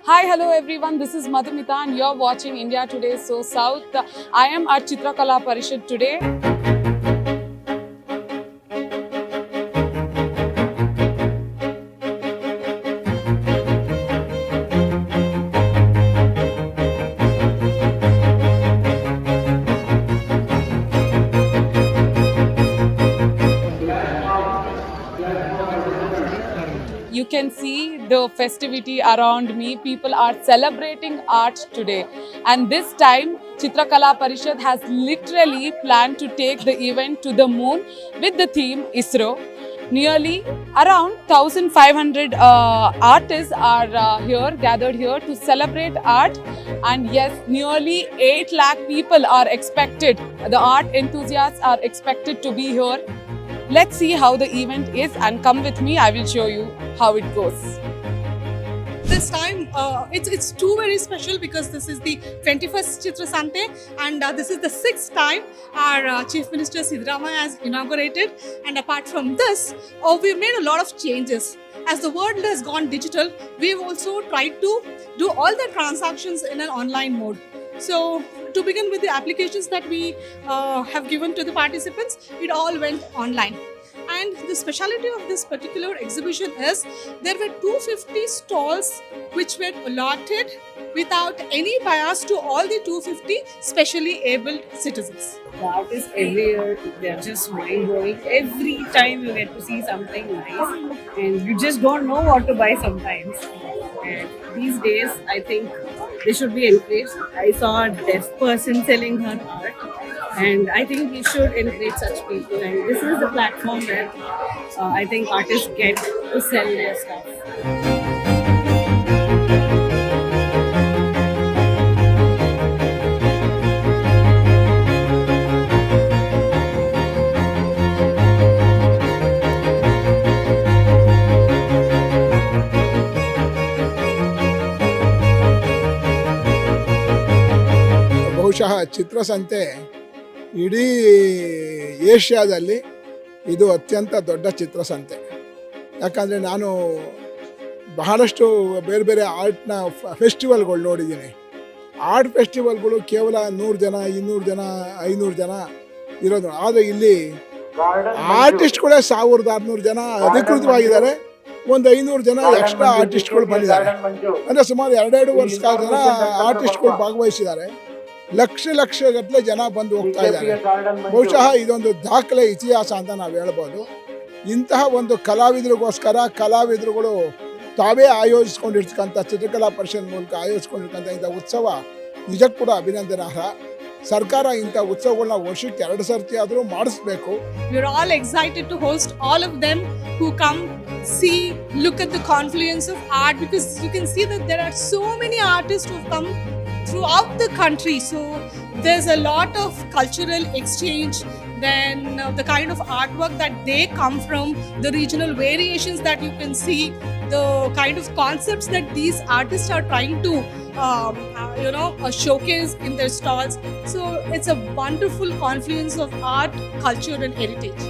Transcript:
Hi, hello everyone. This is Madhumita and you're watching India Today So South. I am at Chitrakala Parishad today. You can see the festivity around me. People are celebrating art today. And this time, Chitrakala Parishad has literally planned to take the event to the moon with the theme ISRO. Nearly around 1,500 artists are gathered here to celebrate art. And yes, nearly 8 lakh people are expected. The art enthusiasts are expected to be here. Let's see how the event is and come with me, I will show you how it goes. This time it's too very special because this is the 21st Chitra Sante and this is the 6th time our Chief Minister Siddaramaiah has inaugurated, and apart from this we've made a lot of changes. As the world has gone digital, we've also tried to do all the transactions in an online mode. So to begin with the applications that we have given to the participants, it all went online. And the speciality of this particular exhibition is there were 250 stalls which were allotted without any bias to all the 250 specially abled citizens. The artists everywhere, they're just mind blowing. Every time you get to see something nice, and you just don't know what to buy sometimes. And these days, I think they should be encouraged. I saw a deaf person selling her art, and I think we should encourage such people. And this is the platform where I think artists get to sell their stuff. ಬಹುಶಃ ಚಿತ್ರಸಂತೆ ಇಡೀ ಏಷ್ಯಾದಲ್ಲಿ ಇದು ಅತ್ಯಂತ ದೊಡ್ಡ ಚಿತ್ರಸಂತೆ. ಯಾಕಂದರೆ ನಾನು ಬಹಳಷ್ಟು ಬೇರೆ ಬೇರೆ ಆರ್ಟ್ನ ಫೆಸ್ಟಿವಲ್ಗಳು ನೋಡಿದ್ದೀನಿ. ಆರ್ಟ್ ಫೆಸ್ಟಿವಲ್ಗಳು ಕೇವಲ 100 ಜನ 200 ಜನ 500 ಜನ ಇರೋದು. ಆದರೆ ಇಲ್ಲಿ ಆರ್ಟಿಸ್ಟ್ಗಳೇ 1600 ಜನ ಅಧಿಕೃತವಾಗಿದ್ದಾರೆ. ಒಂದು 500 ಜನ ಎಕ್ಸ್ಟ್ರಾ ಆರ್ಟಿಸ್ಟ್ಗಳು ಬಂದಿದ್ದಾರೆ. ಅಂದರೆ ಸುಮಾರು 2.5 ಕಾಲ ಜನ ಆರ್ಟಿಸ್ಟ್ಗಳು ಭಾಗವಹಿಸಿದ್ದಾರೆ. ಲಕ್ಷ ಗಟ್ಟಲೆ ಜನ ಬಂದು ಹೋಗ್ತಾ ಇದ್ದಾರೆ. ಬಹುಶಃ ಇದೊಂದು ದಾಖಲೆ ಇತಿಹಾಸ ಅಂತ ನಾವು ಹೇಳ್ಬೋದು. ಇಂತಹ ಒಂದು ಕಲಾವಿದರಿಗೋಸ್ಕರ ಕಲಾವಿದರುಗಳು ತಾವೇ ಆಯೋಜಿಸ್ಕೊಂಡಿರ್ತಕ್ಕಂಥ ಚಿತ್ರಕಲಾ ಪರಿಷತ್ ಮೂಲಕ ಆಯೋಜಿಸ್ಕೊಂಡಿರ್ತಕ್ಕಂಥ ಇಂಥ ಉತ್ಸವ ನಿಜಕ್ಕೂ ಕೂಡ ಅಭಿನಂದನಾರ್ಹ. ಸರ್ಕಾರ ಇಂಥ ಉತ್ಸವಗಳನ್ನ ವರ್ಷಕ್ಕೆ 2 ಸರ್ತಿ ಆದರೂ ಮಾಡಿಸ್ಬೇಕು. We're all excited to host all of them who come, see, look at the confluence of art, because you can see that there are so many artists who've come throughout the country. So there's a lot of cultural exchange, then the kind of artwork that they come from, the regional variations that you can see, the kind of concepts that these artists are trying to showcase in their stalls. So it's a wonderful confluence of art, culture and heritage.